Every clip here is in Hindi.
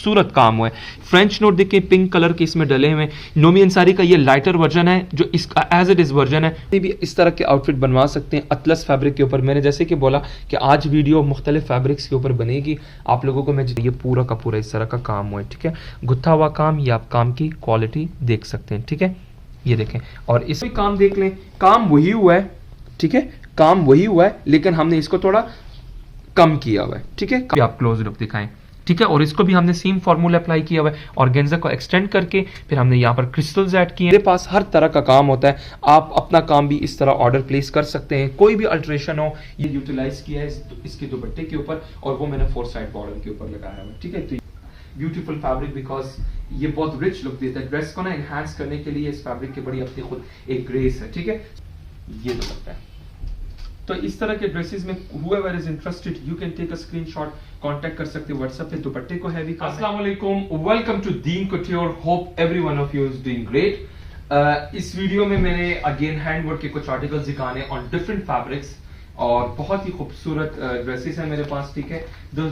खूबसूरत काम हुआ है। फ्रेंच नोट देखिए पिंक कलर के इसमें डले हुए। नोमी अंसारी का ये लाइटर वर्जन है जो इसका एज इट इज वर्जन है। ये भी इस तरह के आउटफिट बनवा सकते हैं अतलस फैब्रिक के ऊपर। मैंने जैसे कि बोला कि आज वीडियो मुख्तलिफ फैब्रिक्स के ऊपर बनेगी, आप लोगों को मैं ये पूरा का पूरा इस तरह का काम हुआ है, ठीक है। गुत्था हुआ काम, ये आप काम की क्वालिटी देख सकते हैं, ठीक है। ये देखें और इसमें काम देख लें, काम वही हुआ है, ठीक है, काम वही हुआ है लेकिन हमने इसको थोड़ा कम किया हुआ है, ठीक है। आप क्लोज लुक दिखाएं, ठीक है। और इसको भी हमने सेम फार्मूला अप्लाई किया हुआ है, ऑर्गेन्जा को एक्सटेंड करके फिर हमने यहाँ पर क्रिस्टल्स ऐड किए हैं। मेरे पास हर तरह का काम होता है, आप अपना काम भी इस तरह ऑर्डर प्लेस कर सकते हैं। कोई भी अल्ट्रेशन हो, ये यूटिलाइज किया है इसके दुपट्टे के ऊपर और वो मैंने 4 साइड बॉर्डर के ऊपर लगाया हुआ है, ठीक है। तो ब्यूटीफुल फैब्रिक, बिकॉज ये बहुत रिच लुक देता है। ड्रेस को ना एनहांस करने के लिए इस फैब्रिक की बड़ी अपनी खुद एक ग्रेस है, ठीक है। ये तो लगता है। तो इस तरह के ड्रेसेस में whoever is interested you can take a screenshot, contact कर सकते हैं व्हाट्सएप पे। दुपट्टे को हैवी। अस्सलाम वालेकुम, वेलकम टू दीन couture, hope every one of you is doing great. इस वीडियो में मैंने अगेन हैंडवर्क के कुछ आर्टिकल्स दिखाने ऑन डिफरेंट फैब्रिक्स और बहुत ही खूबसूरत ड्रेसेस हैं मेरे पास, ठीक है। तो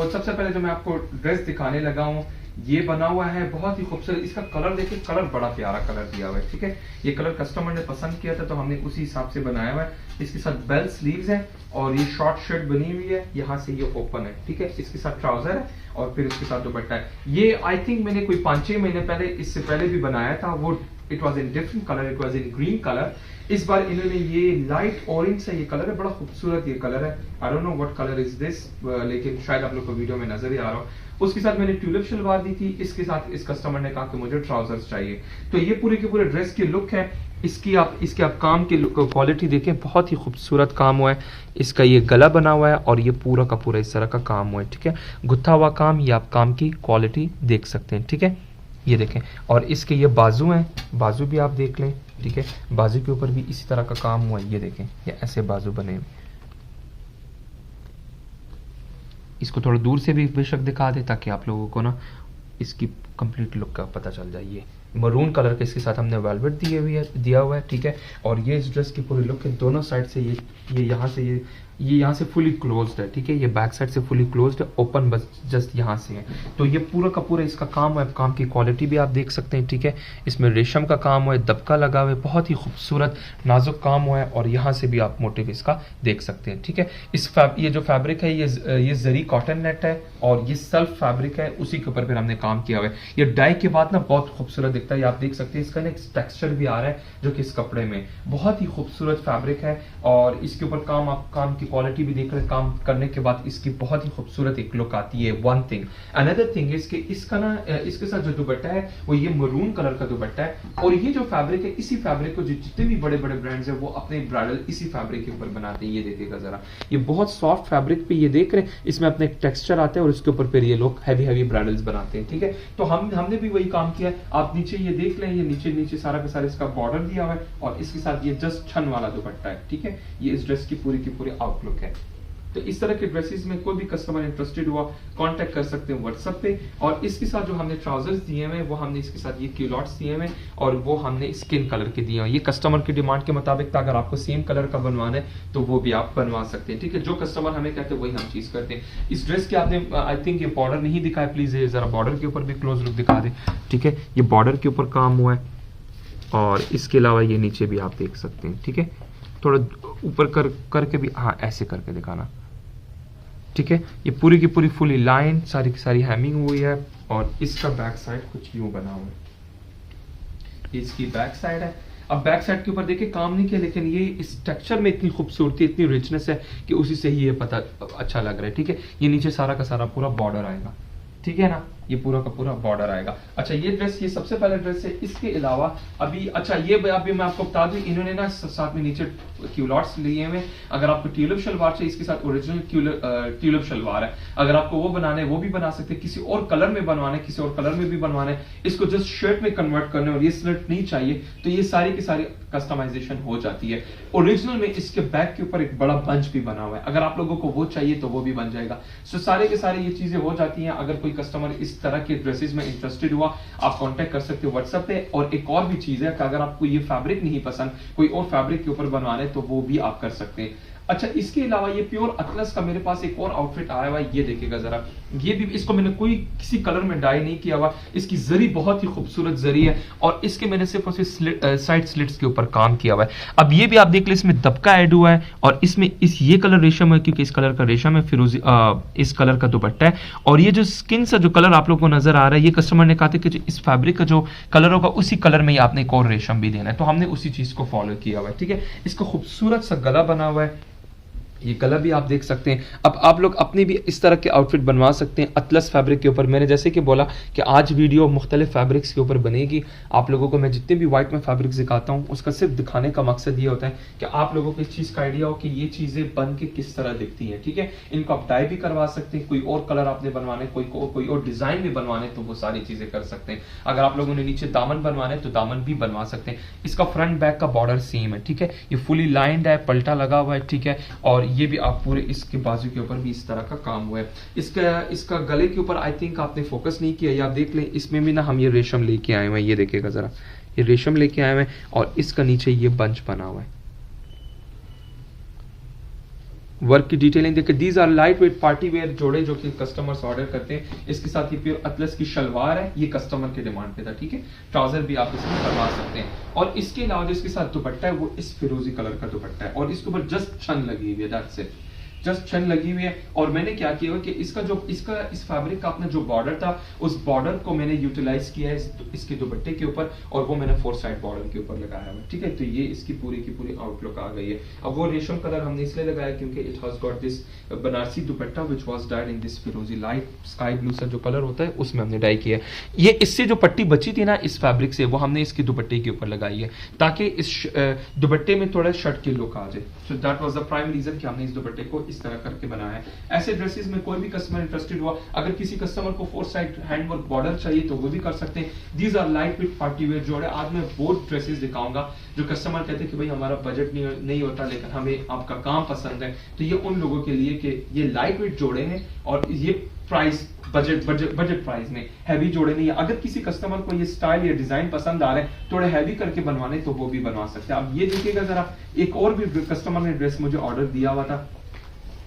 सबसे पहले जो मैं आपको ड्रेस दिखाने लगा हूँ ये बना हुआ है बहुत ही खूबसूरत। इसका कलर देखिए, कलर बड़ा प्यारा कलर दिया हुआ है, ठीक है। ये कलर कस्टमर ने पसंद किया था तो हमने उसी हिसाब से बनाया हुआ है। इसके साथ बेल स्लीव्स है और ये शॉर्ट शर्ट बनी हुई है, यहाँ से ये ओपन है, ठीक है। इसके साथ ट्राउजर है और फिर इसके साथ दुपट्टा है। ये आई थिंक मैंने कोई 5-6 महीने पहले इससे पहले भी बनाया था, वो it was in different colour, it was in green colour. इस बार इन्होंने ये लाइट ऑरेंज से ये कलर है, बड़ा खूबसूरत ये कलर है। I don't know what colour is this, लेकिन शायद आप लोग को वीडियो में नजर ही आ रहा हो। उसके साथ मैंने ट्यूलिप शलवार दी थी, इसके साथ इस कस्टमर ने कहा कि मुझे ट्राउजर्स चाहिए। तो ये पूरे के पूरे ड्रेस की लुक है। इसके आप काम की क्वालिटी देखें, बहुत ही खूबसूरत काम हुआ है। इसका ये गला बना हुआ है और ये पूरा का पूरा इस तरह का काम हुआ है, ठीक है। गुत्था हुआ काम, ये आप काम की क्वालिटी देख सकते हैं, ठीक है। ये देखें और इसके ये बाजू हैं, बाजू भी आप देख लें, ठीक है। बाजू के ऊपर भी इसी तरह का काम हुआ है, ये देखें, ये ऐसे बाजू बने हुए। इसको थोड़ा दूर से भी बेशक दिखा दे ताकि आप लोगों को ना इसकी कंप्लीट लुक का पता चल जाए। ये मरून कलर के इसके साथ हमने वेलवेट दिया हुआ है, ठीक है। और ये इस ड्रेस की पूरी लुक है, दोनों साइड से ये यहाँ से ये यहाँ से फुली क्लोज्ड है, ठीक है। ये बैक साइड से फुली क्लोज्ड है, ओपन बस जस्ट यहाँ से है। तो ये पूरा का पूरा इसका काम है, काम की क्वालिटी भी आप देख सकते हैं, ठीक है। इसमें रेशम का काम हुआ है, दबका लगा हुआ है, बहुत ही खूबसूरत नाजुक काम हुआ है और यहाँ से भी आप मोटिव इसका देख सकते हैं, ठीक है। ये जो फैब्रिक है ये जरी कॉटन नेट है और ये सेल्फ फैब्रिक है, उसी के ऊपर फिर हमने काम किया हुआ है। ये डाई के बाद ना बहुत खूबसूरत दिखता है, आप देख सकते हैं। इसका ना एक टेक्सचर भी आ रहा है जो कि इस कपड़े में बहुत ही खूबसूरत फैब्रिक है और इसके ऊपर काम की क्वालिटी भी देख रहे हैं। काम करने के बाद इसकी बहुत ही खूबसूरत एक लुक आती है। One thing, another thing is कि इसका ना इसके साथ जो दुपट्टा है वो ये मरून कलर का दुपट्टा है और ये जो फैब्रिक है, इसी फैब्रिक को जितने भी बड़े बड़े ब्रांड्स हैं वो अपने ब्राइडल इसी फैब्रिक के ऊपर बनाते हैं। ये देखिएगा जरा, ये बहुत सॉफ्ट फैब्रिक पे ये देख रहे हैं, इसमें अपने एक टेक्सचर आता है और इसके ऊपर फिर ये लोग हैवी ब्राइडल्स बनाते हैं, ठीक है। तो हमने भी वही काम किया है। आप नीचे ये देख लें, ये नीचे सारा का सारा इसका बॉर्डर दिया हुआ है और इसके साथ ये जस्ट छन वाला दुपट्टा है, ठीक है। ये इस ड्रेस की पूरी आउटलुक है। तो इस तरह के ड्रेसेस में कोई भी कस्टमर इंटरेस्टेड हुआ कांटेक्ट कर सकते हैं व्हाट्सएप पे। और इसके साथ जो हमने ट्राउजर्स दिए हुए वो हमने इसके साथ ये क्यूलॉट्स दिए हुए और वो हमने स्किन कलर के दिए हुए। ये कस्टमर की डिमांड के मुताबिक था, अगर आपको सेम कलर का बनवाना है तो वो भी आप बनवा सकते हैं, ठीक है। जो कस्टमर हमें कहते हैं वही हम चीज करते हैं। इस ड्रेस के आपने आई थिंक ये बॉर्डर नहीं दिखाया, प्लीज ये जरा बॉर्डर के ऊपर भी क्लोज लुक दिखा दे, ठीक है। ये बॉर्डर के ऊपर काम हुआ है और इसके अलावा ये नीचे भी आप देख सकते हैं, ठीक है। थोड़ा ऊपर करके भी, हाँ ऐसे करके दिखाना, ठीक है। ये पूरी की पूरी फुली लाइन सारी की सारी हैमिंग हुई है और इसका बैक साइड कुछ यूं बना हुआ है, इसकी बैक साइड है। अब बैक साइड के ऊपर देखिए काम नहीं किया, लेकिन ये इस टेक्सचर में इतनी खूबसूरती, इतनी रिचनेस है कि उसी से ही ये पता अच्छा लग रहा है, ठीक है। ये नीचे सारा का सारा पूरा बॉर्डर आएगा, ठीक है ना, ये पूरा का पूरा बॉर्डर आएगा। अच्छा ये ड्रेस, ये सबसे पहला ड्रेस है। इसके अलावा अभी अच्छा ये अभी मैं आपको बता दूं, इन्होंने ना साथ में नीचे क्यूलॉट्स लिए हुए। अगर आपको ट्यूलिप शलवार चाहिए, इसके साथ ओरिजिनल ट्यूलिप शलवार है। अगर आपको वो बनाना है वो भी बना सकते हैं, किसी और कलर में बनवाना है किसी और कलर में भी बनवाना है, इसको जस्ट शर्ट में कन्वर्ट करना है और ये स्लिट नहीं चाहिए तो ये सारी की सारी कस्टमाइजेशन हो जाती है। ओरिजिनल में इसके बैक के ऊपर एक बड़ा बंच भी बना हुआ है, अगर आप लोगों को वो चाहिए तो वो भी बन जाएगा। सो सारे के सारे ये चीजें हो जाती हैं। अगर कोई कस्टमर इस तरह के ड्रेसेस में इंटरेस्टेड हुआ आप कांटेक्ट कर सकते हो व्हाट्सएप पे। और एक और भी चीज है कि अगर आपको ये फैब्रिक नहीं पसंद, कोई और फैब्रिक के ऊपर बनवाना है तो वो भी आप कर सकते हैं। अच्छा, इसके अलावा ये प्योर अटलस का मेरे पास एक और आउटफिट आया हुआ है, ये देखिएगा जरा, ये भी इसको मैंने कोई किसी कलर में डाई नहीं किया हुआ, इसकी जरी बहुत ही खूबसूरत जरी है और इसके मैंने सिर्फ और सिर्फ साइड स्लिट्स के ऊपर काम किया हुआ है। अब ये भी आप देख ले, इसमें दबका ऐड हुआ है और इसमें ये कलर रेशम है, क्योंकि इस कलर का रेशम है, फिरोजी इस कलर का दुपट्टा है। और ये जो स्किन सा जो कलर आप लोगों को नजर आ रहा है, ये कस्टमर ने कहा था कि जो इस फैब्रिक का जो कलर होगा उसी कलर में ही आपने एक और रेशम भी देना है, तो हमने उसी चीज को फॉलो किया हुआ है। ठीक है, इसका खूबसूरत सा गला बना हुआ है, ये गला भी आप देख सकते हैं। अब आप लोग अपनी भी इस तरह के आउटफिट बनवा सकते हैं अतलस फैब्रिक के ऊपर। मैंने जैसे कि बोला कि आज वीडियो मुख्तलिफ फैब्रिक्स के ऊपर बनेगी। आप लोगों को मैं जितने भी वाइट में फैब्रिक दिखाता हूँ उसका सिर्फ दिखाने का मकसद ये होता है कि आप लोगों को इस चीज़ का आइडिया हो कि ये चीज़ें बन के किस तरह दिखती हैं। ठीक है, इनको आप डाई भी करवा सकते हैं, कोई और कलर आपने बनवाने, कोई और डिज़ाइन भी बनवाने, तो वो सारी चीज़ें कर सकते हैं। अगर आप लोगों ने नीचे दामन बनवाना है तो दामन भी बनवा सकते हैं। इसका फ्रंट बैक का बॉर्डर सेम है। ठीक है, ये फुली लाइंड है, पल्टा लगा हुआ है। ठीक है, और ये भी आप पूरे इसके बाजू के ऊपर भी इस तरह का काम हुआ है। इसका गले के ऊपर आई थिंक आपने फोकस नहीं किया, या आप देख लें इसमें भी ना हम ये रेशम लेके आए हुए हैं, ये देखिएगा जरा, ये रेशम लेके आए हुए हैं और इसका नीचे ये बंच बना हुआ है। वर्क की डिटेलिंग देखिए, these are light weight party wear जोड़े जो कि कस्टमर्स ऑर्डर करते हैं। इसके साथ ये प्योर अतलस की शलवार है, ये कस्टमर के डिमांड पे था। ठीक है, ट्राउजर भी आप इसमें करवा सकते हैं। और इसके अलावा जो इसके साथ दुपट्टा है वो इस फिरोजी कलर का दुपट्टा है और इसके ऊपर जस्ट छन लगी हुई है, दैट्स इट, जस्ट छन लगी हुई है। और मैंने क्या किया कि इस फैब्रिक का अपना जो बॉर्डर था उस बॉर्डर को मैंने यूटिलाइज किया है इसके दुपट्टे के ऊपर और वो मैंने 4 साइड बॉर्डर के ऊपर लगाया है। ठीक है, तो ये इसकी पूरी की पूरी आउटलुक आ गई है। अब वो रेशम कलर हमने इसलिए लगाया क्योंकि it has got this Banarasi dupatta which was died in this फिरोजी लाइट स्काई ब्लू सा जो कलर होता है उसमें हमने डाई किया है। ये इससे जो पट्टी बची थी ना इस फैब्रिक से, वो हमने इसके दुपट्टे के ऊपर लगाई है ताकि इस दुपट्टे में थोड़ा शर्ट की लुक आ जाए। So that was the prime reason कि हमने इस दुपट्टे को इस तरह करके बनाया है। ऐसे ड्रेसेस में कोई भी कस्टमर इंटरेस्टेड हुआ, अगर किसी कस्टमर को 4 साइड हैंडवर्क बॉर्डर चाहिए तो वो भी कर सकते हैं। These are light weight party wear जोड़े। आज मैं वो ड्रेसेस दिखाऊंगा जो कस्टमर कहते हैं कि भाई हमारा बजट नहीं होता लेकिन हमें आपका काम पसंद है, तो ये उन लोगों के लिए कि ये लाइट वेट जोड़े हैं और ये प्राइस बजट प्राइस में हैवी जोड़े नहीं है। अगर किसी कस्टमर को ये स्टाइल या डिजाइन पसंद आ रहे हैं थोड़े हैवी करके बनवाने तो वो भी बनवा सकते हैं। अब ये देखिएगा जरा, एक और भी कस्टमर ने ड्रेस मुझे ऑर्डर दिया हुआ था,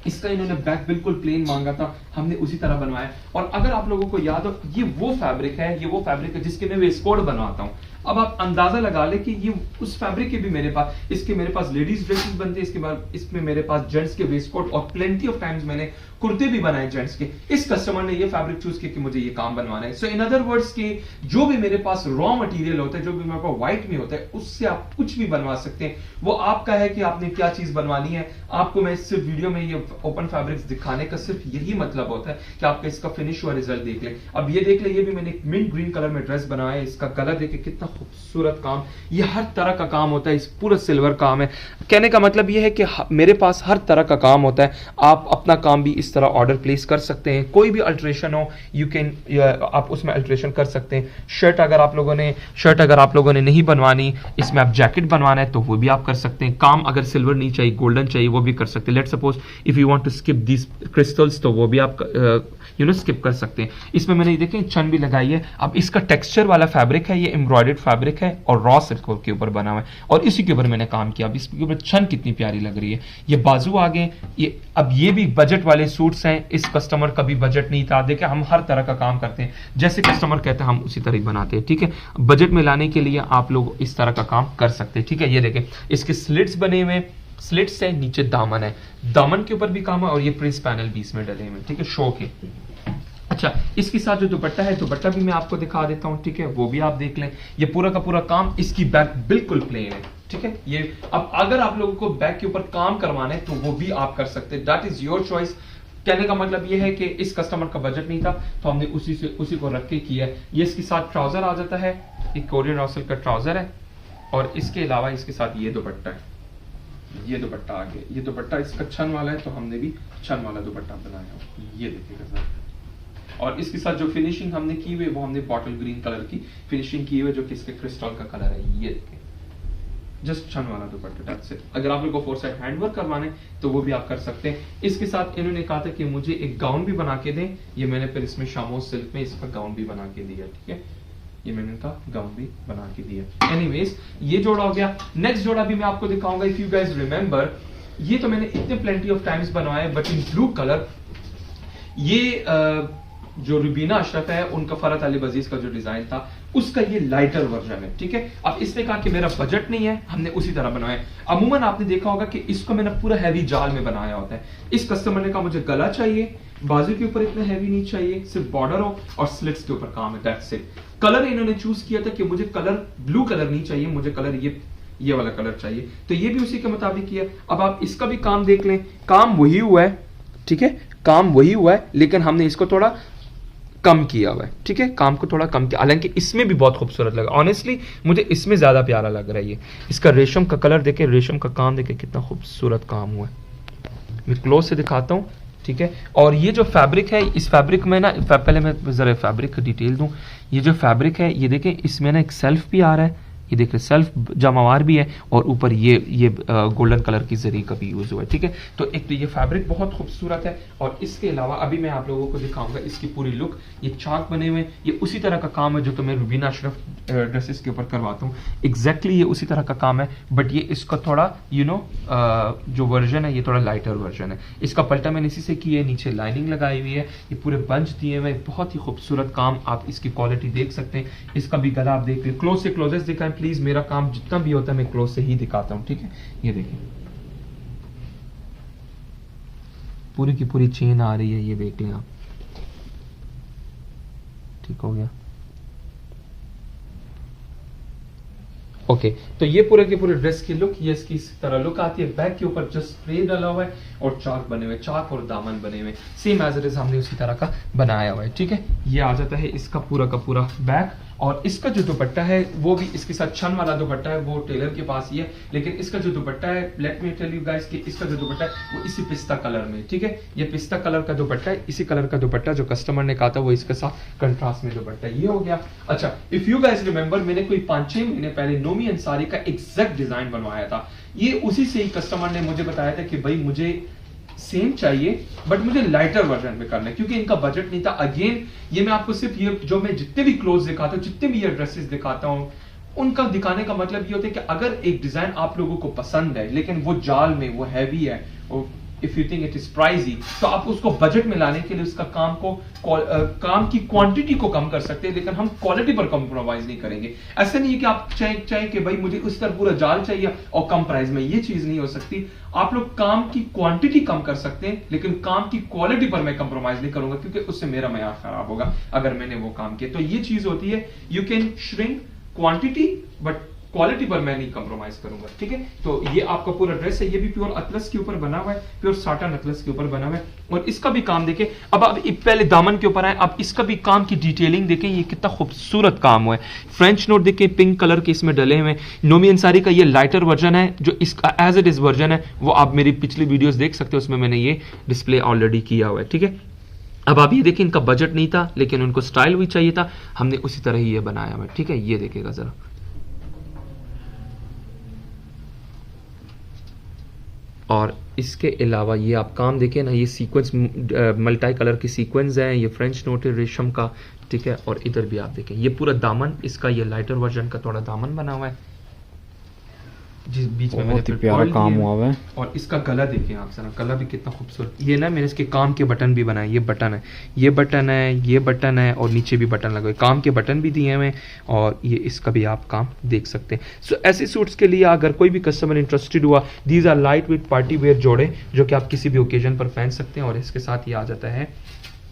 इसका इन्होंने बैक बिल्कुल प्लेन मांगा था, हमने उसी तरह बनवाया। और अगर आप लोगों को याद हो ये वो फैब्रिक है जिसके मैं वेस्ट कोट बनवाता हूँ। अब आप अंदाजा लगा ले कि ये उस फैब्रिक के भी मेरे पास लेडीज ड्रेसेस बनते हैं, इसके बाद इसमें मेरे पास जेंट्स के वेस्ट कोट और प्लेंटी ऑफ टाइम्स मैंने कुर्ते भी बनाए जेंट्स के। इस कस्टमर ने ये फैब्रिक चूज किया कि मुझे ये काम बनवाना है। सो इन अदर वर्ड्स कि जो भी मेरे पास रॉ मटेरियल होता है, जो भी मेरे पास व्हाइट में होता है, उससे आप कुछ भी बनवा सकते हैं। वो आपका है कि आपने क्या चीज बनवानी है। आपको मैं सिर्फ वीडियो में ये ओपन फैब्रिक्स दिखाने का सिर्फ यही मतलब होता है कि आपका इसका फिनिश हुआ रिजल्ट देख ले। अब ये देख ले, ये भी मैंने मिंट ग्रीन कलर में ड्रेस बनाया है। इसका गला देखे कितना खूबसूरत काम, ये हर तरह का काम होता है, इस पूरा सिल्वर काम है। कहने का मतलब ये है कि मेरे पास हर तरह का काम होता है। आप अपना काम भी इस तरह ऑर्डर प्लेस कर सकते हैं, कोई भी अल्ट्रेशन हो आप उसमें अल्ट्रेशन कर सकते हैं। शर्ट अगर आप लोगों ने नहीं बनवानी, इसमें आप जैकेट बनवाना है तो वो भी आप कर सकते हैं। काम अगर सिल्वर नहीं चाहिए, गोल्डन चाहिए, वो भी कर सकते हैं। Let's suppose if you want to skip this crystals तो वो भी आप स्किप कर सकते हैं। इसमें मैंने देखें चन भी लगाई है। अब इसका टेक्सचर वाला फैब्रिक है, ये एम्ब्रॉयडर्ड फैब्रिक है और रॉ सिल्क के ऊपर बना हुआ है और इसी के ऊपर मैंने काम किया। अब इसके ऊपर छन कितनी प्यारी लग रही है, ये बाजू आगे ये। अब ये भी बजट वाले सूट्स हैं, इस कस्टमर का भी बजट नहीं था। देखिए हम हर तरह का काम करते हैं, जैसे कस्टमर कहते हैं हम उसी तरह ही बनाते हैं। ठीक है, बजट में लाने के लिए आप लोग इस तरह का काम कर सकते हैं। ठीक है, ये देखें इसके स्लिट्स बने हुए, स्लिट्स है, नीचे दामन है, दामन के ऊपर भी काम है और ये प्रिंस पैनल भी इसमें डले हुए। ठीक है, शो के। अच्छा, इसके साथ जो दुपट्टा है, दुपट्टा भी मैं आपको दिखा देता हूं। ठीक है, वो भी आप देख लें। ये पूरा का पूरा काम, इसकी बैक बिल्कुल प्लेन है। ठीक है, ये अब अगर आप लोगों को बैक के ऊपर काम करवाना है तो वो भी आप कर सकते हैं, दैट इज योर चॉइस। कहने का मतलब ये है कि इस कस्टमर का बजट नहीं था तो हमने उसी को रख के किया है। ये इसके साथ ट्राउजर आ जाता है, एक कोरियन रॉ सिल्क का ट्राउजर है और इसके अलावा इसके साथ ये दुपट्टा है। ये दुपट्टा आ गया, ये दुपट्टा इसका छन वाला है तो हमने भी छन वाला दुपट्टा बनाया। ये देखिएगा सर, और इसके साथ जो फिनिशिंग हमने की हुई है वो हमने बॉटल ग्रीन कलर की फिनिशिंग की हुई है जो कि इसके क्रिस्टल का कलर है। ये देखें, जस्ट छन वाला दुपट्टा, दैट्स इट। अगर आप लोगों को 4 साइड हैंडवर्क करवाने तो वो भी आप कर सकते हैं। इसके साथ इन्होंने कहा था कि मुझे एक गाउन भी बना के दें, ये मैंने फिर इसमें शामोज सिल्क में इसका गाउन भी बना के दिया। ठीक है, ये मैंने इनका गाउन भी बना के दिया। एनीवेज, ये जोड़ा हो गया। नेक्स्ट जोड़ा भी मैं आपको दिखाऊंगा। इफ यू गाइज रिमेंबर, ये तो मैंने इतने प्लेंटी ऑफ टाइम्स बनवाए, बट इन ब्लू कलर ये जो रुबीना अशरफ है उनका फरहत अली बजीज का जो डिजाइन था उसका ये लाइटर वर्जन है, ठीक है। अब इसमें कहा कि मेरा बजट नहीं है, हमने उसी तरह बनाया। अमूमन आपने देखा होगा कि इसको मैंने पूरा हैवी जाल में बनाया होता है। इस कस्टमर ने कहा मुझे गला चाहिए, बाजू के ऊपर इतना हैवी नहीं चाहिए, सिर्फ बॉर्डर हो और स्लिट्स के ऊपर काम है, दैट्स इट। कलर इन्होंने चूज किया था कि मुझे कलर ब्लू कलर नहीं चाहिए, मुझे कलर ये वाला कलर चाहिए, तो ये भी उसी के मुताबिक किया। अब आप इसका भी काम देख लें, काम वही हुआ है, ठीक है, काम वही हुआ है, लेकिन हमने इसको थोड़ा कम किया हुआ है, ठीक है, काम को थोड़ा कम किया। हालांकि इसमें भी बहुत खूबसूरत लगा, ऑनेस्टली मुझे इसमें ज्यादा प्यारा लग रहा है ये। इसका रेशम का कलर देखे, रेशम का काम देखे, कितना खूबसूरत काम हुआ है। मैं क्लोज से दिखाता हूँ, ठीक है। और ये जो फैब्रिक है, इस फैब्रिक में ना, पहले मैं जरा फैब्रिक की डिटेल दूं। ये जो फैब्रिक है, ये देखें, इसमें ना एक सेल्फ भी आ रहा है, ये देख रहे सेल्फ जमावार भी है, और ऊपर ये गोल्डन कलर की जरी का भी यूज हुआ है, ठीक है। तो एक तो ये फैब्रिक बहुत खूबसूरत है, और इसके अलावा अभी मैं आप लोगों को दिखाऊंगा इसकी पूरी लुक। ये चाक बने हुए, ये उसी तरह का काम है जो तो मैं रुबीना अशरफ ड्रेसेस के ऊपर करवाता हूँ, एग्जैक्टली ये उसी तरह का काम है, बट ये इसका थोड़ा जो वर्जन है ये थोड़ा लाइटर वर्जन है। इसका पल्टा मैंने इसी से की है, नीचे लाइनिंग लगाई हुई है, ये पूरे बंच दिए हुए, बहुत ही खूबसूरत काम। आप इसकी क्वालिटी देख सकते हैं, इसका भी गला आप देख लें, क्लोज से क्लोजेस्ट दिखाएं प्लीज। मेरा काम जितना भी होता है मैं क्लोज से ही दिखाता हूं, ठीक है। ये देखिए पूरी की पूरी चेन आ रही है, ये देख लें आप, ठीक हो गया। ओके तो ये पूरे के पूरे ड्रेस की लुक, ये इसकी इस तरह लुक आती है। बैक के ऊपर जस्ट स्प्रे डाला हुआ है और चाक बने हुए, चाक और दामन बने हुए, सेम एज इट इज हमने उसी तरह का बनाया हुआ है, ठीक है। ये आ जाता है इसका पूरा का पूरा बैक, और इसका जो दुपट्टा है वो भी इसके साथ छन वाला दुपट्टा है, वो टेलर के पास ही है, लेकिन इसका जो दुपट्टा है, let me tell you guys कि इसका जो दुपट्टा है वो इसी पिस्ता कलर में, ठीक है। ये पिस्ता कलर का दुपट्टा है, इसी कलर का दुपट्टा जो कस्टमर ने कहा था वो इसके साथ कंट्रास्ट में दुपट्टा, ये हो गया। अच्छा, इफ यू गाइस रिमेंबर, मैंने कोई 5-6 महीने पहले नोमी अंसारी का एग्जैक्ट डिजाइन बनवाया था, ये उसी से ही कस्टमर ने मुझे बताया था कि भाई मुझे सेम चाहिए बट मुझे लाइटर वर्जन में करना है, क्योंकि इनका बजट नहीं था। अगेन ये मैं आपको सिर्फ ये जो मैं जितने भी क्लोथ दिखाता हूँ, जितने भी ये ड्रेसेस दिखाता हूँ, उनका दिखाने का मतलब ये होता है कि अगर एक डिजाइन आप लोगों को पसंद है लेकिन वो जाल में, वो हैवी है, और if you think it is pricey, तो आप उसको बजट में लाने के लिए उसका काम की क्वांटिटी को कम कर सकते हैं, लेकिन हम क्वालिटी पर कॉम्प्रोमाइज नहीं करेंगे। ऐसा नहीं है कि आप चाहे कि भाई मुझे उस तरह पूरा जाल चाहिए और कम प्राइस में, ये चीज नहीं हो सकती। आप लोग काम की क्वांटिटी कम कर सकते हैं, लेकिन काम की क्वालिटी पर मैं कॉम्प्रोमाइज नहीं करूंगा, क्योंकि उससे मेरा मयार खराब होगा अगर मैंने वो काम किया। तो ये चीज होती है, you can shrink quantity but quality पर मैं नहीं कॉम्प्रोमाइज करूंगा, ठीक है। तो ये आपका पूरा ड्रेस है, ये भी प्योर अतलस के ऊपर बना हुआ है, प्योर साटन अतलस के ऊपर बना हुआ है, और इसका भी काम देखें। अब आप पहले दामन के ऊपर आए, अब इसका भी काम की डिटेलिंग देखें, ये कितना खूबसूरत काम हुआ है। फ्रेंच नोट देखें, पिंक कलर के इसमें डले हुए। नोमी अंसारी का ये लाइटर वर्जन है, जो इसका एज इट इज वर्जन है वो आप मेरी पिछली वीडियोस देख सकते हो, उसमें मैंने ये डिस्प्ले ऑलरेडी किया हुआ है, ठीक है। अब आप ये देखें, इनका बजट नहीं था लेकिन उनको स्टाइल भी चाहिए था, हमने उसी तरह ही ये बनाया हुआ है, ठीक है। ये देखिएगा जरा, और इसके अलावा ये आप काम देखें ना, ये सीक्वेंस मल्टी कलर की सीक्वेंस है, ये फ्रेंच नोट है रेशम का, ठीक है। और इधर भी आप देखें, ये पूरा दामन इसका, ये लाइटर वर्जन का थोड़ा दामन बना हुआ है, जिस बीच में मैंने प्यारा काम हुआ है। और इसका गला देखिए आप जरा, गला भी कितना खूबसूरत। ये ना मैंने इसके काम के बटन भी बनाए, ये बटन है, ये बटन है, ये बटन है, और नीचे भी बटन लगे, काम के बटन भी दिए हुए, और ये इसका भी आप काम देख सकते हैं। सो ऐसे सूट्स के लिए अगर कोई भी कस्टमर इंटरेस्टेड हुआ, these are light weight party wear जोड़े जो कि आप किसी भी ओकेजन पर पहन सकते हैं। और इसके साथ ये आ जाता है,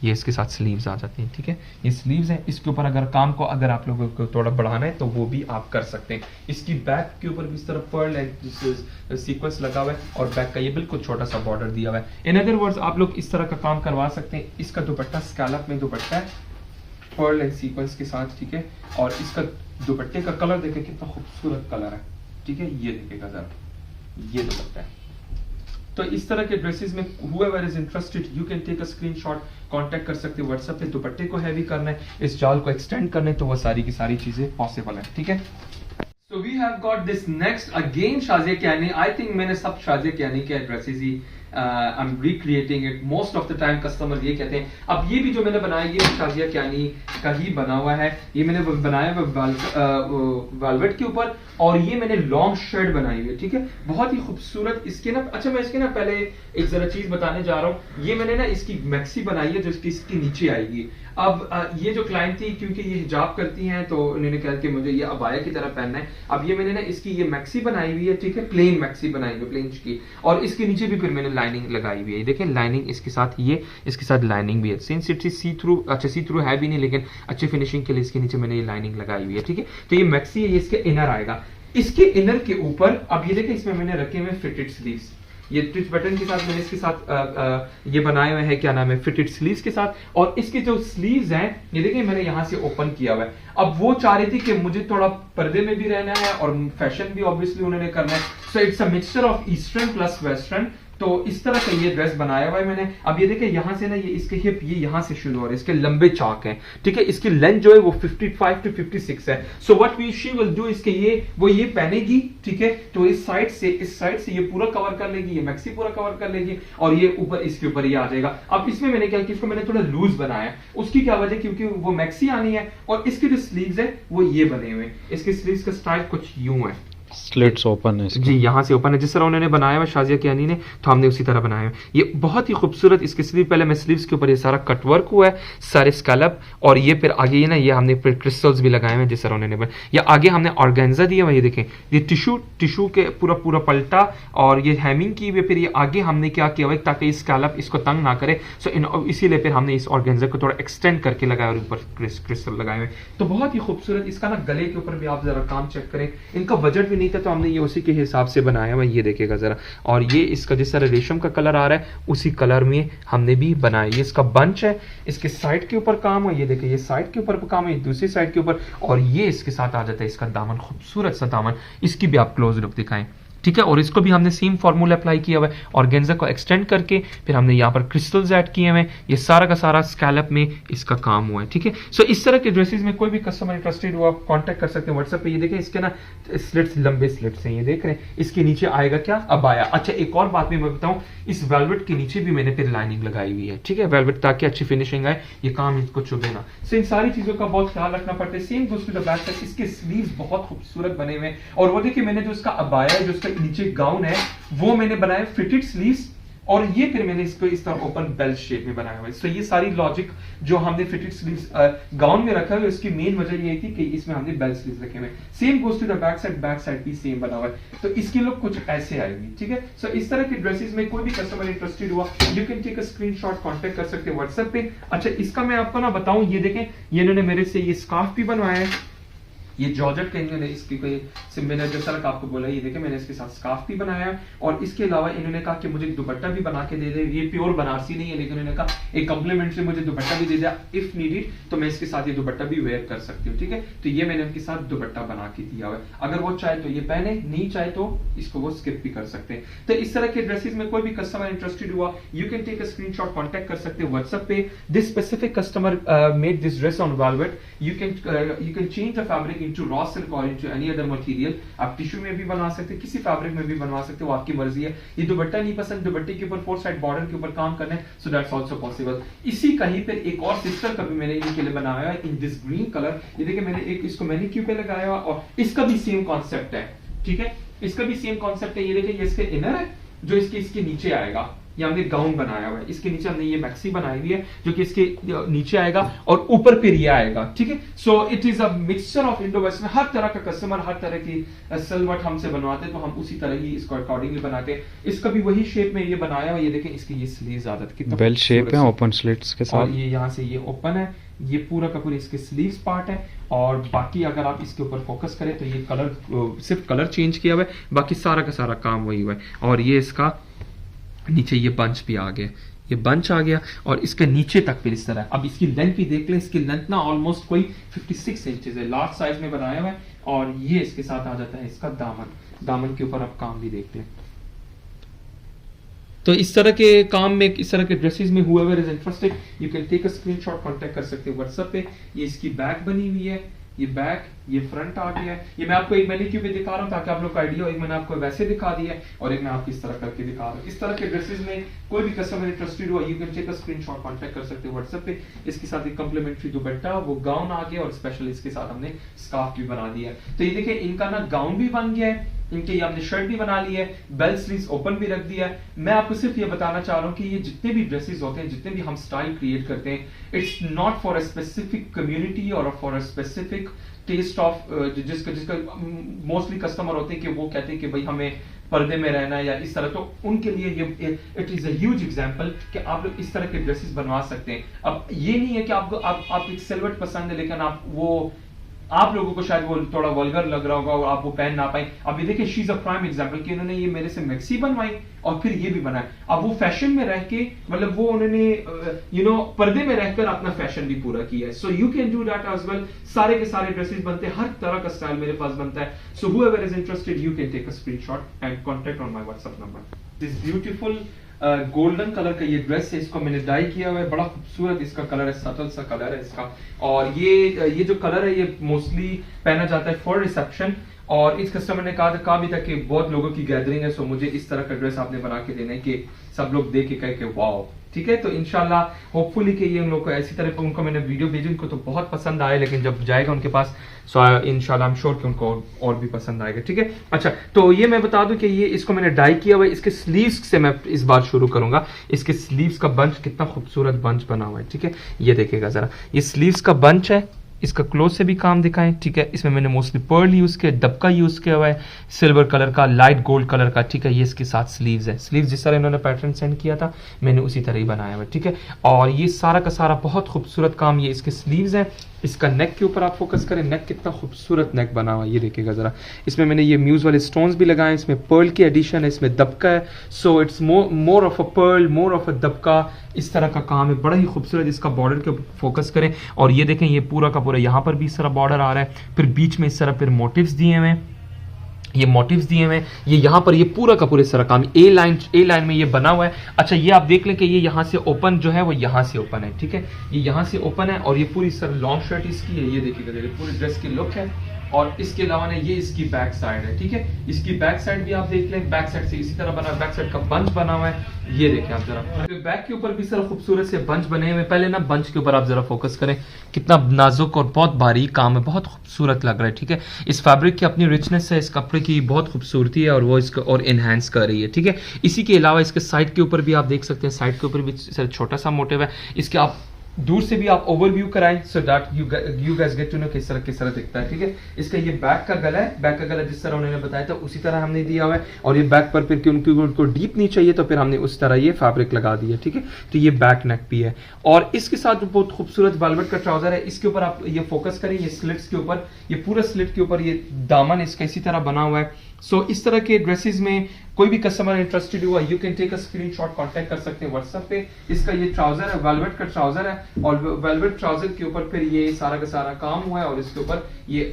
ये इसके साथ स्लीव्स आ जाती हैं, ठीक है। ये स्लीव्स हैं, इसके ऊपर अगर काम को अगर आप लोगों को थोड़ा बढ़ाना है तो वो भी आप कर सकते हैं। इसकी बैक के ऊपर भी इस तरह पर्ल है, सीक्वेंस लगा हुआ है, और बैक का ये बिल्कुल छोटा सा बॉर्डर दिया हुआ है। इन अदर वर्ड्स आप लोग इस तरह का काम करवा सकते हैं। इसका दुपट्टा स्कैलप में दुपट्टा है, पर्ल एंड सीक्वेंस के साथ, ठीक है। और इसका दुपट्टे का कलर देखें कितना खूबसूरत कलर है, ठीक है। ये देखेगा जरा, ये दुपट्टा है। तो इस तरह के ड्रेसेस में whoever is interested you can take a screenshot, contact कर सकते हैं व्हाट्सएप पे। दुपट्टे को हैवी करना है, इस जाल को एक्सटेंड करना है, तो वो सारी की सारी चीजें पॉसिबल है, ठीक है। So we have got this next again Shazia Kiani. I think मैंने सब शाज़िया कियानी के dresses he I am recreating it. Most of the time customer ये कहते हैं। अब ये भी जो मैंने बनाया ये शाजिया कियानी का ही बना हुआ है, ये मैंने बनाया हुआ वेलवेट के ऊपर, और ये मैंने लॉन्ग शर्ट बनाई हुई है, ठीक है, बहुत ही खूबसूरत। इसके ना, अच्छा मैं इसके ना पहले एक जरा चीज बताने जा रहा हूँ। ये मैंने ना इसकी मैक्सी बनाई है जो इसके नीचे आएगी। अब ये जो क्लाइंट थी, क्योंकि ये हिजाब करती हैं तो उन्होंने कहा कि मुझे ये अबाया की तरह पहनना है। अब ये मैंने ना इसकी ये मैक्सी बनाई हुई है, ठीक है, प्लेन मैक्सी बनाई हुई है, प्लेन की, और इसके नीचे भी फिर मैंने लाइनिंग लगाई हुई है। देखें लाइनिंग इसके साथ, ये इसके साथ लाइनिंग भी है, since it is see through, अच्छा सी थ्रू है भी नहीं लेकिन अच्छी फिनिशिंग के लिए इसके नीचे मैंने ये लाइनिंग लगाई हुई है, ठीक है। तो ये मैक्सी है, ये इसके इनर आएगा। इसके इनर के ऊपर अब ये देखें इसमें मैंने रखे हुए फिटेड स्लीव्स, ये ट्विच बटन के साथ मैंने इसके साथ ये बनाए हुए हैं, क्या नाम है, फिटेड स्लीव्स के साथ। और इसके जो स्लीव्स हैं ये देखिए मैंने यहाँ से ओपन किया हुआ है। अब वो चाह रही थी कि मुझे थोड़ा पर्दे में भी रहना है और फैशन भी ऑब्वियसली उन्होंने करना है, so it's a mixture of eastern plus western. तो इस तरह का ये ड्रेस बनाया हुआ है मैंने। अब ये देखिए यहाँ से ना ये इसके हिप ये यहाँ से शुरू हो रहा है, इसके लंबे चाक हैं, ठीक है। इसकी लेंथ जो है वो 55 टू 56 है। So what we she will do, इसके ये पहनेगी, ठीक है, तो इस साइड से ये पूरा कवर कर लेगी, ये मैक्सी पूरा कवर कर लेगी, और ये ऊपर इसके ऊपर ये आ जाएगा। अब इसमें मैंने क्या किया, इसको मैंने थोड़ा लूज बनाया है। उसकी क्या वजह, क्योंकि वो मैक्सी आनी है और इसके जो स्लीव्स है वो ये बने हुए हैं। इसके स्लीव्स का स्टाइल कुछ यूं है, स्लिट्स ओपन है जी, यहाँ से ओपन है, जिस तरह उन्होंने बनाया हुआ शाजिया कियानी ने, तो हमने उसी तरह बनाया है। ये बहुत ही खूबसूरत इसके स्लीव, पहले मैं स्लीव्स के ऊपर ये सारा कट वर्क हुआ है, सारे स्कैलप, और ये फिर आगे ये ना ये हमने फिर क्रिस्टल्स भी लगाए हुए हैं जिस तरह उन्होंने बनाया। या आगे हमने ऑर्गेन्जा दिया हुआ, ये देखें ये टिश्यू के पूरा पलटा, और ये हैमिंग की हुई। फिर ये आगे हमने क्या किया हुआ है ताकि ये स्कैलप इसको तंग ना करे, सो इसीलिए फिर हमने इस ऑर्गेन्जा को थोड़ा एक्सटेंड करके लगाया और ऊपर क्रिस्टल लगाए हुए। तो बहुत ही खूबसूरत। इसका ना गले के ऊपर भी आप जरा काम चेक करें, इनका बजट भी नहीं था तो हमने ये उसी के हिसाब से बनाया हुआ, ये देखिएगा जरा। और ये इसका जिस तरह रेशम का कलर आ रहा है उसी कलर में हमने भी बनाया। ये इसका बंच है, इसके साइड के ऊपर काम है, ये देखिए ये साइड के ऊपर काम है, दूसरी साइड के ऊपर, और ये इसके साथ आ जाता है इसका दामन, खूबसूरत सा दामन। इसकी भी आप क्लोज लुक दिखाएं, ठीक है। और इसको भी हमने सेम फार्मूला अप्लाई किया हुआ है, ऑर्गेन्जा को एक्सटेंड करके फिर हमने यहाँ पर क्रिस्टल्स ऐड किए हुए हैं। ये सारा का सारा स्कैलप में इसका काम हुआ है, ठीक है। सो इस तरह के ड्रेसेस में कोई भी कस्टमर इंटरेस्टेड हो आप कांटेक्ट कर सकते हैं व्हाट्सएप पे। ये देखें इसके ना स्लिट्स, लंबे स्लिट्स हैं, ये देख रहे हैं। इसके नीचे आएगा क्या, अबाया। अच्छा एक और बात भी मैं बताऊं, इस वेलवेट के नीचे भी मैंने फिर लाइनिंग लगाई हुई है, ठीक है, वेलवेट, ताकि अच्छी फिनिशिंग आए, ये काम इसको चुभे ना। सो इन सारी चीजों का बहुत ख्याल रखना पड़ता है। Same goes to the back side, इसके स्लीव्स बहुत खूबसूरत बने हुए हैं। और वो देखिए मैंने जो इसका अबाया है, जो इसका नीचे गाउन है, वो मैंने बनाया फिटेड स्लीव्स, और ये फिर मैंने इसको इस तरह ओपन बेल शेप में बनाया हुआ है। सो ये सारी लॉजिक जो हमने फिटेड स्लीव्स गाउन में रखा है, इसकी मेन वजह ये थी कि इसमें हमने बेल स्लीव्स रखे हुए हैं। Same goes to the back side भी सेम बना हुआ है। तो इसकी लुक कुछ ऐसे आएगी, ठीक है। सो इस तरह के ड्रेसेस में कोई भी कस्टमर इंटरेस्टेड हुआ, you can take a screenshot, contact कर सकते हैं व्हाट्सएप पे। अच्छा इसका मैं आपको ना बताऊं, ये देखें ये इन्होंने मेरे से ये स्कार्फ भी बनवाया है, ये जॉर्जेट के इन्होंने इसकी कोई मैंने जैसा आपको बोला, ये देखे मैंने इसके साथ स्कार्फ भी बनाया है। और इसके अलावा इन्होंने कहा कि मुझे दुपट्टा भी बना के दे दे। ये प्योर बनारसी नहीं है लेकिन उन्होंने कहा एक कॉम्प्लीमेंट्री मुझे दुपट्टा भी दे दिया, इफ नीडेड तो मैं इसके साथ ये दुपट्टा भी वेयर कर सकती हूँ, ठीक है। तो ये मैंने उनके साथ दुपट्टा बना के दिया हुआ है, अगर वो चाहे तो ये पहने, नहीं चाहे तो इसको वो स्किप भी कर सकते हैं। तो इस तरह के ड्रेसेस में कोई भी कस्टमर इंटरेस्टेड हुआ, you can take a screenshot, contact कर सकते हैं व्हाट्सएप पे। This specific customer made this dress on velvet, you can change the fabric into raw silk और इनटू एनी अदर मटेरियल। आप टिश्यू में भी बनवा सकते हैं, किसी फैब्रिक में भी बनवा सकते हो, आपकी मर्जी है। ये दुपट्टा नहीं पसंद, दुपट्टे के ऊपर 4 साइड बॉर्डर के ऊपर काम करना है, सो दैट्स आल्सो पॉसिबल। इसी का ही फिर एक और सिस्टर का भी मैंने इनके लिए बनाया है इन दिस ग्रीन कलर। ये देखिए मैंने एक इसको मैनीक्यू पे लगाया हुआ, और इसका भी सेम कॉन्सेप्ट है, ठीक है, इसका भी सेम कॉन्सेप्ट है। ये देखिए ये इसके इनर है जो इसके नीचे आएगा, ये हमने गाउन बनाया हुआ है, इसके नीचे हमने ये मैक्सी बनाई हुई है जो कि इसके नीचे आएगा और ऊपर फिर ये आएगा, ठीक है। So it is a mixture of Indo western. हर तरह का कस्टमर हर तरह की सिलवट हमसे बनवाते हैं तो हम उसी तरह ही इसको अकॉर्डिंगली बनाते हैं। इसका भी वही शेप में ये बनाया हुआ, ये देखें इसकी ये स्लीव्स आदत कितना बेल शेप है, ओपन स्लिट्स के साथ, और ये यहाँ से ये ओपन है, ये पूरा का पूरा इसके स्लीव्स पार्ट है। और बाकी अगर आप इसके ऊपर फोकस करें तो ये कलर सिर्फ कलर चेंज किया हुआ है, बाकी सारा का सारा काम वही हुआ है। और ये इसका नीचे ये बंच भी आ गया, ये बंच आ गया, और इसके नीचे तक फिर इस तरह। अब इसकी लेंथ भी देख लें, इसकी लेंथ ना ऑलमोस्ट कोई 56 इंचेस है, लार्ज साइज में बनाया हुआ है। और ये इसके साथ आ जाता है इसका दामन, दामन के ऊपर आप काम भी देखते हैं। तो इस तरह के काम में, इस तरह के ड्रेसेस में whoever is interested you can take a screenshot, contact कर सकते हैं व्हाट्सएप पे। ये इसकी बैक बनी हुई है, ये बैक, ये फ्रंट आ गया है। ये मैं आपको एक मैनिक्यू पे दिखा रहा हूँ ताकि आप लोग को आइडिया हो। एक मैंने आपको वैसे दिखा दिया है और एक मैं आपको इस तरह करके दिखा रहा हूँ। इस तरह के ड्रेसेस में कोई भी कस्टमर इंटरेस्टेड हुआ, you can take a screenshot, contact कर सकते हो व्हाट्सएप पे। इसके साथ एक कम्प्लीमेंट्री दुपट्टा, वो गाउन आ गया और स्पेशल इसके साथ हमने स्कार्फ भी बना दिया है। तो ये देखिए इनका ना गाउन भी बन गया है, इनके ये हमने शर्ट भी बना ली है, बेल स्लीव्स ओपन भी रख दिया है। मैं आपको सिर्फ ये बताना चाह रहा हूँ कि ये जितने भी ड्रेसेस होते हैं, जितने भी हम स्टाइल क्रिएट करते हैं, it's not for a specific community or for a specific taste of जिसका मोस्टली कस्टमर होते हैं कि वो कहते हैं कि भाई हमें पर्दे में रहना है या इस तरह, तो उनके लिए ये it is a huge example कि आप लोग इस तरह के ड्रेसेस बनवा सकते हैं। अब ये नहीं है कि आपको आप एक सिल्वर पसंद है लेकिन आप वो आप लोगों को शायद वो थोड़ा वल्गर लग रहा होगा और आप वो पहन ना पाए। अब ये देखिए she is a prime example कि उन्होंने ये मेरे से मैक्सी बनवाई और फिर ये भी बनाया। अब वो फैशन में रह के मतलब वो उन्होंने पर्दे में रहकर अपना फैशन भी पूरा किया है। So you can do that as well. सारे के सारे ड्रेसेस बनते हैं, हर तरह का स्टाइल मेरे पास बनता है। So whoever is interested you can take a screenshot and contact on my WhatsApp number. This beautiful golden colour का ये ड्रेस है, इसको मैंने डाई किया हुआ है, बड़ा खूबसूरत इसका कलर है, सटल सा कलर है इसका। और ये जो कलर है ये मोस्टली पहना जाता है फॉर रिसेप्शन। और इस कस्टमर ने कहा भी था कि बहुत लोगों की गैदरिंग है, सो मुझे इस तरह का ड्रेस आपने बना के देना है कि सब लोग देख के कहे कि वाओ। ठीक है, तो इंशाल्लाह होपफुली कि ये उन लोगों को ऐसी तरह का उनको मैंने वीडियो भेजी, उनको तो बहुत पसंद आया, लेकिन जब जाएगा उनके पास सो इंशाल्लाह आई एम श्योर कि उनको और भी पसंद आएगा। ठीक है, अच्छा तो ये मैं बता दूं कि ये इसको मैंने डाई किया हुआ है। इसके स्लीव्स से मैं इस बार शुरू करूंगा। इसके स्लीव्स का बंच, कितना खूबसूरत बंच बना हुआ है। ठीक है, ये देखिएगा जरा, ये स्लीव्स का बंच है। इसका क्लोज से भी काम दिखाएं। ठीक है, इसमें मैंने मोस्टली पर्ल यूज किया, दबका यूज किया हुआ है, सिल्वर कलर का, लाइट गोल्ड कलर का। ठीक है, ये इसके साथ स्लीव्स है। स्लीव्स जिस तरह इन्होंने पैटर्न सेंड किया था मैंने उसी तरह ही बनाया हुआ है। ठीक है, और ये सारा का सारा बहुत खूबसूरत काम ये इसके स्लीव्स है। इसका नेक के ऊपर आप फोकस करें, नेक कितना खूबसूरत नेक बना हुआ है, ये देखिएगा जरा। इसमें मैंने ये म्यूज वाले स्टोन्स भी लगाए, इसमें पर्ल की एडिशन है, इसमें दबका है। So it's more of a pearl, more of a दबका, इस तरह का काम है, बड़ा ही खूबसूरत। इसका बॉर्डर के ऊपर फोकस करें और ये देखें ये पूरा का पूरा यहाँ पर भी इस तरह बॉर्डर आ रहा है, फिर बीच में इस तरह फिर मोटिव्स दिए हुए हैं, ये मोटिव्स दिए हुए हैं, ये यहाँ पर ये पूरा का पूरा सारा काम ए लाइन में ये बना हुआ है। अच्छा ये आप देख लें कि ये यहाँ से ओपन जो है वो यहाँ से ओपन है। ठीक है, ये यहाँ से ओपन है और ये पूरी सर लॉन्ग शर्ट इसकी है, ये देखिएगा पूरी ड्रेस की लुक है। और इसके अलावा ने ये इसकी बैक साइड है। ठीक है, इसकी बैक साइड भी आप देख लें, बैक साइड से इसी तरह बना, बैक साइड का बंच बना हुआ है, ये देखें आप जरा। बैक के ऊपर भी सर खूबसूरत से बंच बने हुए। पहले ना बंच के ऊपर आप जरा फोकस करें, कितना नाजुक और बहुत बारीक काम है, बहुत खूबसूरत लग रहा है। ठीक है, इस फैब्रिक की अपनी रिचनेस है, इस कपड़े की बहुत खूबसूरती है और वो इसको और इनहेंस कर रही है। ठीक है, इसी के अलावा इसके साइड के ऊपर भी आप देख सकते हैं, साइड के ऊपर भी सर छोटा सा मोटिव है। इसके आप दूर से भी आप ओवरव्यू कराएं so that you guys get to know किस तरह दिखता है। ठीक है, इसका ये बैक का गला है, बैक का गला जिस तरह उन्होंने बताया था उसी तरह हमने दिया हुआ है। और ये बैक पर फिर उनको डीप नहीं चाहिए तो फिर हमने उस तरह ये फैब्रिक लगा दिया। ठीक है, तो ये बैक नेक भी है और इसके साथ बहुत खूबसूरत वेलवेट का ट्राउजर है। इसके ऊपर आप ये फोकस करें, ये स्लिट्स के ऊपर, ये पूरा स्लिट के ऊपर ये दामन इसका इसी तरह बना हुआ है। सो इस तरह के ड्रेसेस में कोई भी कस्टमर इंटरेस्टेड हुआ you can take a screenshot, contact कर सकते हैं व्हाट्सएप पे। इसका ये ट्राउजर है, वेलवेट का ट्राउजर है और वेलवेट ट्राउजर के ऊपर फिर ये सारा का सारा काम हुआ है और इसके ऊपर ये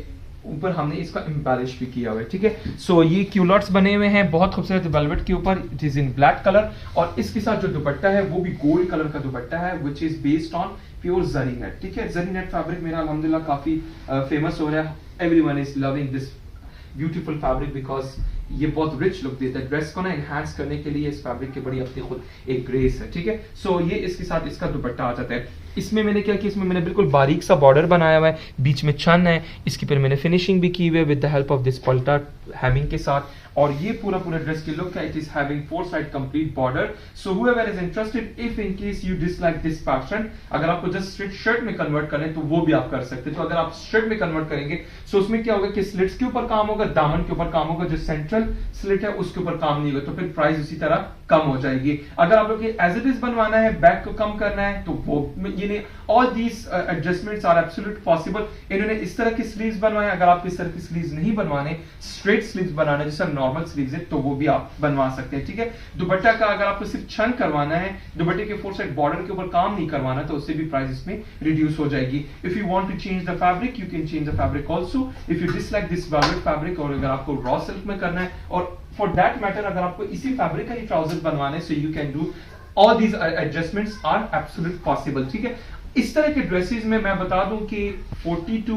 ऊपर हमने इसका एम्बेलिश भी किया हुआ है। ठीक है, सो ये क्यूलॉट्स बने हुए हैं बहुत खूबसूरत वेलवेट के ऊपर, it is in black colour. और इसके साथ जो दुपट्टा है वो भी गोल्ड कलर का दुपट्टा है which is based on pure zari net. ठीक है, जरी नेट फैब्रिक मेरा अल्हम्दुलिल्लाह काफी फेमस हो रहा है, everyone is loving this beautiful fabric because ये बहुत रिच लुक देता है ड्रेस को ना एनहांस करने के लिए। इस फैब्रिक की बड़ी अपनी खुद एक ग्रेस है। ठीक है, सो ये इसके साथ इसका दुपट्टा आ जाता है। इसमें मैंने क्या किया, इसमें मैंने बिल्कुल बारीक सा बॉर्डर बनाया हुआ है, बीच में छन है, इसकी फिर मैंने फिनिशिंग भी की हुई है with the help of this पल्टा हेमिंग के साथ। और ये पूरा ड्रेस की लुक है, it is having 4 side complete border. So whoever is interested, if in case you dislike this pattern, अगर आपको जस्ट स्ट्रेट शर्ट में कन्वर्ट करें तो वो भी आप कर सकते हैं। तो अगर आप शर्ट में कन्वर्ट करेंगे सो उसमें क्या होगा कि स्लिट्स के ऊपर काम होगा, दामन के ऊपर काम होगा, जो सेंट्रल स्लिट है उसके ऊपर काम नहीं होगा, तो फिर प्राइस उसी तरह कम हो जाएगी। अगर आप लोग एज इट इज बनवाना है, बैक को कम करना है तो वो ये all these adjustments are absolute possible. इन्होंने इस तरह की स्लीव्स बनवाए, अगर आप इस तरह की स्लीव्स नहीं बनवाने, स्ट्रेट स्लीव्स बनाना जैसा नॉर्मल स्लीव्स है तो वो भी आप बनवा सकते हैं। ठीक है, दुपट्टा का अगर आपको सिर्फ छन करवाना है, दुपट्टे के 4 साइड बॉर्डर के ऊपर काम नहीं करवाना, तो उससे भी प्राइस इसमें रिड्यूस हो जाएगी। If you want to change the fabric you can change the fabric also. If you dislike this velvet fabric और अगर आपको रॉ सिल्क में करना है, और फॉर दैट मैटर अगर आपको इसी फैब्रिक का ही ट्राउजर बनवाना है, so you can do all these adjustments are absolute possible. ठीक है, इस तरह के ड्रेसेस में मैं बता दूं कि 40 to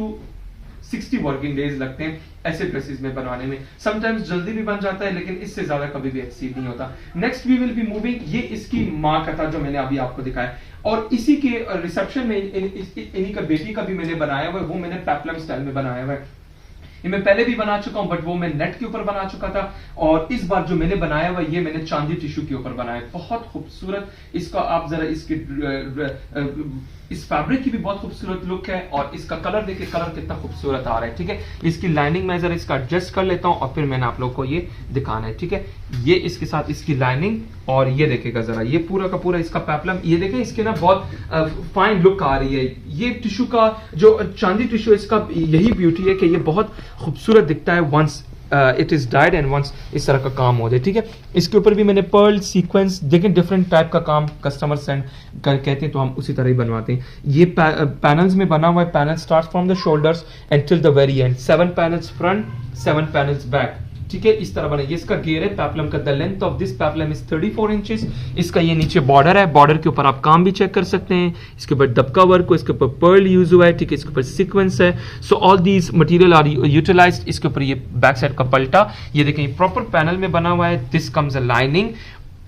60 वर्किंग डेज लगते हैं ऐसे ड्रेसेस में बनवाने में। समटाइम्स जल्दी भी बन जाता है, लेकिन इससे ज्यादा कभी भी एक्सीड नहीं होता। Next we will be moving, ये इसकी माँ का था जो मैंने अभी आपको दिखाया, और इसी के रिसेप्शन में इन्हीं का बेटी का भी मैंने बनाया हुआ है, वो मैंने पेप्लम स्टाइल में बनाया हुआ है। ये मैं पहले भी बना चुका हूं, बट वो मैं नेट के ऊपर बना चुका था, और इस बार जो मैंने बनाया हुआ ये मैंने चांदी टिश्यू के ऊपर बनाया। बहुत खूबसूरत इसका, आप जरा इसकी इस फैब्रिक की भी बहुत खूबसूरत लुक है, और इसका कलर देखिए, कलर कितना खूबसूरत आ रहा है, ठीक है। इसकी लाइनिंग मैं जरा इसका एडजस्ट कर लेता हूं और फिर मैंने आप लोग को ये दिखाना है, ठीक है। ये इसके साथ इसकी लाइनिंग, और ये देखेगा जरा, ये पूरा का पूरा इसका पेप्लम, ये देखें इसके ना बहुत फाइन लुक आ रही है। ये टिश्यू का जो चांदी टिश्यू, इसका यही ब्यूटी है कि ये बहुत खूबसूरत दिखता है once it is dyed and once इस तरह का काम हो जाए, ठीक है। इसके ऊपर भी मैंने पर्ल सीक्वेंस, देखें डिफरेंट टाइप का काम कस्टमर सेंड कहते हैं तो हम उसी तरह ही बनवाते हैं। ये पैनल्स में बना हुआ है, panel start from the shoulders until the very and, 7 panels front, 7 panels back, ठीक है। इस तरह बना। ये इसका घेर है पेप्लम का। The length of this peplum is 34 inches. इसका ये नीचे बॉर्डर है, बॉर्डर के ऊपर आप काम भी चेक कर सकते हैं। इसके ऊपर दबका वर्क हो, इसके ऊपर पर्ल यूज हुआ है, ठीक है। इसके ऊपर सीक्वेंस है। So all these material are utilized. इसके ऊपर ये बैक साइड का पल्टा, ये देखें प्रॉपर पैनल में बना हुआ है। दिस कम्स अ लाइनिंग,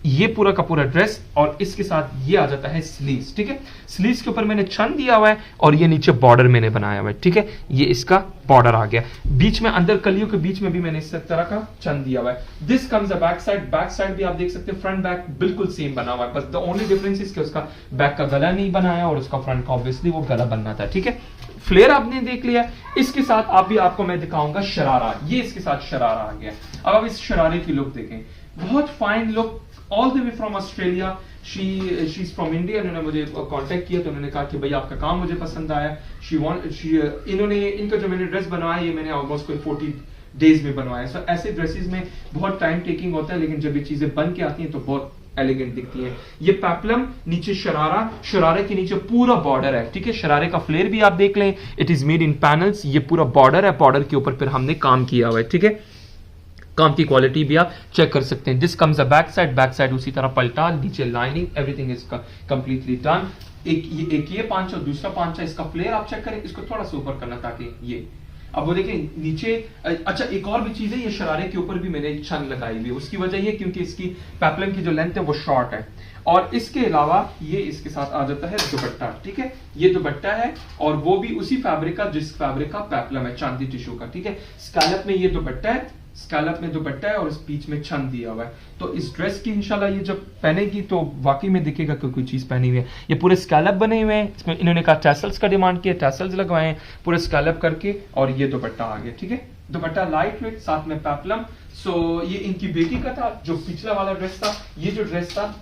ये पूरा का पूरा ड्रेस, और इसके साथ ये आ जाता है स्लीव्स, ठीक है। स्लीव्स के ऊपर मैंने छन दिया हुआ है, और ये नीचे बॉर्डर मैंने बनाया हुआ है, ठीक है। ये इसका बॉर्डर आ गया। बीच में अंदर कलियों के बीच में भी मैंने इस तरह का छन दिया हुआ है। This comes a back side. Back side भी आप देख सकते हैं, फ्रंट बैक बिल्कुल सेम बना हुआ है, बस द ओनली डिफरेंस इज कि उसका बैक का गला नहीं बनाया और उसका फ्रंट का ऑब्वियसली वो गला बनना था, ठीक है। फ्लेयर आपने देख लिया। इसके साथ आपको मैं दिखाऊंगा शरारा। ये इसके साथ शरारा आ गया। अब आप इस शरारे की लुक देखें, बहुत fine look, all the way from Australia. She is from India. इन्होंने मुझे कांटेक्ट किया तो उन्होंने कहा कि भाई आपका काम मुझे पसंद आया। इनका जो मैंने ड्रेस बनवाया, ये मैंने ऑलमोस्ट कोई 40 डेज में बनवाया। सो ऐसे ड्रेसेस में बहुत टाइम टेकिंग होता है, लेकिन जब ये चीजें बन के आती हैं तो बहुत एलिगेंट दिखती है। ये पेप्लम, नीचे शरारा, शरारे के नीचे पूरा बॉर्डर है, ठीक है। शरारे का फ्लेयर भी आप देख लें, it is made in panels. ये पूरा बॉर्डर है, बॉर्डर के ऊपर फिर हमने काम किया हुआ है, ठीक है। काम की क्वालिटी भी आप चेक कर सकते हैं। This comes a back side उसी तरह पलटा, नीचे lining, everything is completely done. एक ये पांचा, दूसरा पांचा, इसका फ्लेयर आप चेक करें, इसको थोड़ा सा ऊपर करना ताकि ये, अब वो देखें नीचे। अच्छा, एक और भी चीज है, ये शरारे के ऊपर भी मैंने छन लगाई हुई है। उसकी वजह ये क्योंकि इसकी पेप्लम की जो लेंथ है वो शॉर्ट है, और इसके अलावा ये इसके साथ आ जाता है दुपट्टा, ठीक है। ये दुपट्टा है, और वो भी उसी फैब्रिक का जिस फैब्रिक का पेप्लम है, चांदी टिश्यू का, ठीक है। स्कैलप में ये दुपट्टा है, स्कैलप में दुपट्टा है, और इस बीच में छन दिया हुआ है। तो इस ड्रेस की इंशाल्लाह ये जब पहनेगी तो वाकई में दिखेगा कि कोई चीज पहनी हुई है। ये पूरे स्कैलप बने हुए हैं, इसमें इन्होंने कहा टैसल्स का डिमांड किया, टैसल्स लगवाए हैं पूरे स्कैलप करके, और ये दुपट्टा आ गया, ठीक है। दुपट्टा लाइट वेट, साथ में पेप्लम। सो ये इनकी बेटी का था, जो पिछला वाला ड्रेस था। ये जो ड्रेस था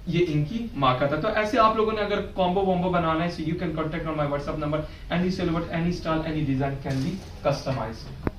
ये इनकी माँ का था। तो ऐसे आप लोगों ने अगर कॉम्बो वॉम्बो बनाना है, so you can contact on my WhatsApp number. Any silver, any style, any design can be customised.